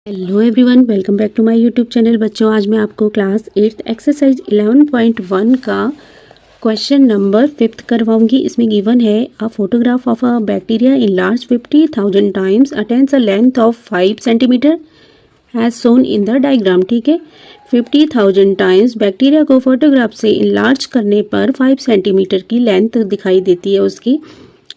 Hello everyone, welcome back to my YouTube channel. बच्चों, आज मैं आपको क्लास 8 एक्सरसाइज 11.1 का क्वेश्चन नंबर 5 करवाऊंगी। इसमें गिवन है a photograph of a bacteria enlarged 50,000 times attains a length of 5 centimetre has shown in the diagram. ठीक है, 50,000 times bacteria को फोटोग्राफ से इनलार्ज करने पर 5 सेंटीमीटर की लेंथ दिखाई देती है उसकी।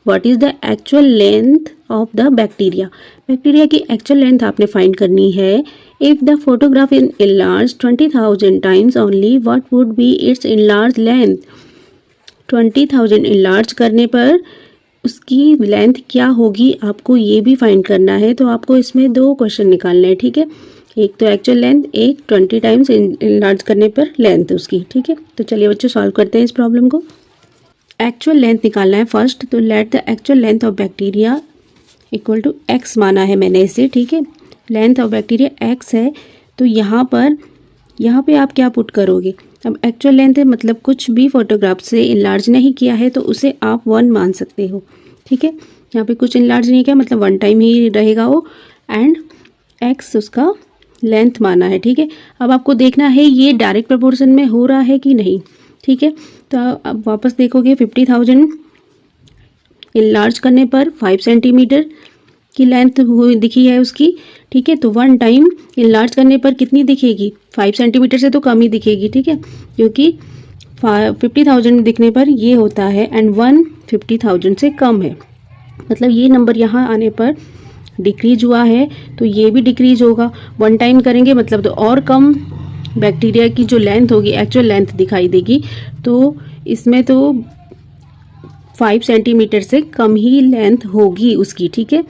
What is the actual length of the bacteria? Bacteria की एक्चुअल लेंथ आपने फाइंड करनी है। If the photograph in enlarge 20,000 times only, what would be it's enlarge length? 20,000 enlarge करने पर उसकी लेंथ क्या होगी, आपको ये भी फाइंड करना है। तो आपको इसमें दो क्वेश्चन निकालने हैं। ठीक है, एक तो एक्चुअल लेंथ, एक 20 टाइम्स इनलार्ज करने पर लेंथ उसकी। ठीक है, तो चलिए बच्चों सॉल्व करते हैं इस प्रॉब्लम को। एक्चुअल लेंथ निकालना है फर्स्ट। तो let the actual length of bacteria equal to X माना है मैंने इसे। ठीक है, लेंथ ऑफ बैक्टीरिया एक्स है। तो यहाँ पे आप क्या पुट करोगे? अब एक्चुअल लेंथ है, मतलब कुछ भी फोटोग्राफ से इनलार्ज नहीं किया है तो उसे आप 1 मान सकते हो। ठीक है, यहाँ पे कुछ इनलार्ज नहीं किया मतलब 1 टाइम ही रहेगा वो, एंड एक्स उसका लेंथ माना है। ठीक है, अब आपको देखना है ये डायरेक्ट प्रोपोर्शन में हो रहा है कि नहीं। ठीक है, तो अब वापस देखोगे 50,000 इनलार्ज करने पर 5 सेंटीमीटर की लेंथ दिखी है उसकी। ठीक है, तो 1 टाइम इनलार्ज करने पर कितनी दिखेगी? 5 सेंटीमीटर से तो कम ही दिखेगी। ठीक है, क्योंकि 50,000 दिखने पर ये होता है एंड 1 50,000 से कम है, मतलब ये नंबर यहाँ आने पर डिक्रीज हुआ है तो ये भी डिक्रीज होगा। 1 टाइम करेंगे मतलब तो और कम बैक्टीरिया की जो लेंथ होगी, एक्चुअल लेंथ दिखाई देगी। तो इसमें तो 5 सेंटीमीटर से कम ही लेंथ होगी उसकी। ठीक है,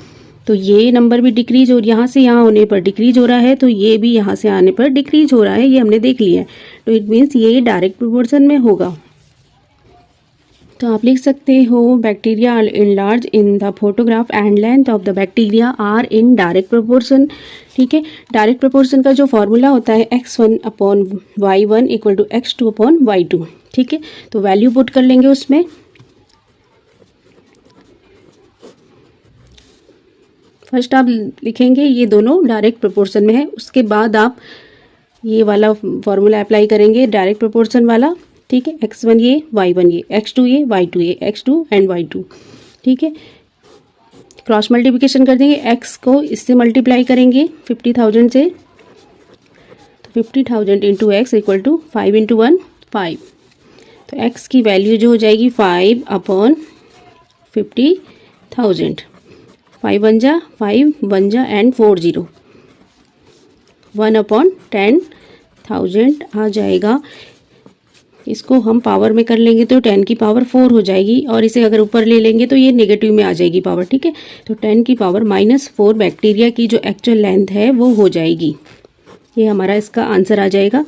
तो ये नंबर भी डिक्रीज और यहाँ से यहाँ होने पर डिक्रीज हो रहा है, तो ये भी यहाँ से आने पर डिक्रीज हो रहा है, ये हमने देख लिया है। तो इट मीन्स ये डायरेक्ट प्रोपोर्शन में होगा। तो आप लिख सकते हो bacteria enlarge in the photograph and length of the bacteria are in direct proportion. ठीक है, डायरेक्ट प्रोपोर्शन का जो फॉर्मूला होता है x1/y1 इक्वल टू x2/y2। ठीक है, तो वैल्यू पुट कर लेंगे उसमें। फर्स्ट आप लिखेंगे ये दोनों डायरेक्ट प्रोपोर्शन में है, उसके बाद आप ये वाला फॉर्मूला अप्लाई करेंगे डायरेक्ट प्रोपोर्शन वाला। ठीक है, x1 ये, y1 ये, x2 ये, y2 ये, x2 एंड y2। ठीक है, क्रॉस मल्टीप्लिकेशन कर देंगे, x को इससे मल्टीप्लाई करेंगे 50,000 से, तो 50,000 into X equal to 5 into 1 5। तो x की वैल्यू जो हो जाएगी 5/50,000। 5 1 जा 5 1 जा एंड 4 0, 1/10,000 आ जाएगा। इसको हम पावर में कर लेंगे तो 10 की पावर 4 हो जाएगी, और इसे अगर ऊपर ले लेंगे तो ये नेगेटिव में आ जाएगी पावर। ठीक है, तो 10 की पावर -4 बैक्टीरिया की जो एक्चुअल लेंथ है वो हो जाएगी। ये हमारा इसका आंसर आ जाएगा।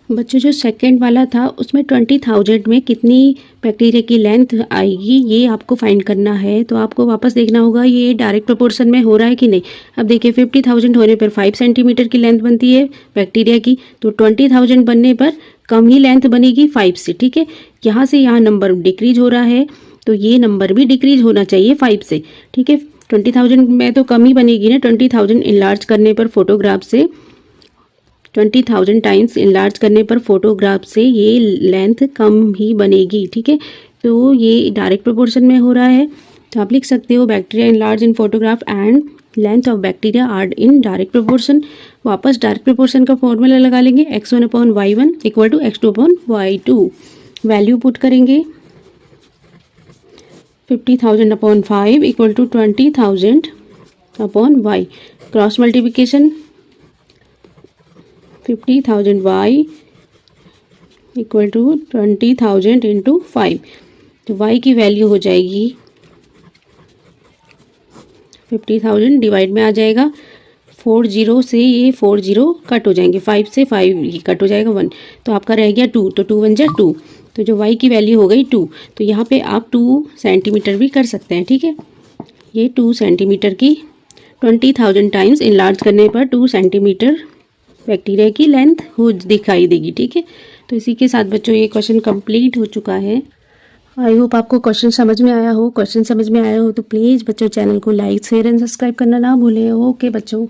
बच्चों, जो सेकंड वाला था उसमें 20,000 में कितनी बैक्टीरिया की लेंथ आएगी ये आपको फाइंड करना है। तो आपको वापस देखना होगा ये डायरेक्ट प्रोपोर्शन में हो रहा है कि नहीं। अब देखिए 50,000 होने पर 5 सेंटीमीटर की लेंथ बनती है बैक्टीरिया की, तो 20,000 बनने पर कम ही लेंथ बनेगी 5 से। ठीक है, यहाँ से यहाँ नंबर डिक्रीज हो रहा है तो ये नंबर भी डिक्रीज होना चाहिए 5 से। ठीक है, 20,000 में तो कम ही बनेगी ना। 20,000 इनलार्ज करने पर फोटोग्राफ से 20,000 टाइम्स इनलार्ज करने पर फोटोग्राफ से ये लेंथ कम ही बनेगी। ठीक है, तो ये डायरेक्ट प्रोपोर्शन में हो रहा है। तो आप लिख सकते हो bacteria enlarge in photograph and length of bacteria are in direct proportion. वापस डायरेक्ट प्रोपोर्शन का फॉर्मूला लगा लेंगे, x1/y1 equal to x2/y2। Value put करेंगे 50,000/5 equal to 20,000/y। Cross multiplication 50,000y equal to 20,000 into 5। तो y की value हो जाएगी 50,000 divide में आ जाएगा 4 0 से, ये 4 0 कट हो जाएंगे, 5 से 5 ये कट हो जाएगा 1, तो आपका रह गया 2, तो 2 1 जा 2, तो जो y की वैल्यू हो गई 2। तो यहाँ पे आप 2 सेंटीमीटर भी कर सकते हैं। ठीक है, ये 2 सेंटीमीटर की 20,000 टाइम्स इनलार्ज करने पर 2 सेंटीमीटर बैक्टीरिया की लेंथ हो दिखाई देगी। ठीक है, तो इसी के साथ बच्चों ये क्वेश्चन कंप्लीट हो चुका है। आई होप आपको क्वेश्चन समझ में आया हो। क्वेश्चन समझ में आया हो तो प्लीज़ बच्चों चैनल को लाइक शेयर एंड सब्सक्राइब करना ना भूलें। ओके बच्चों।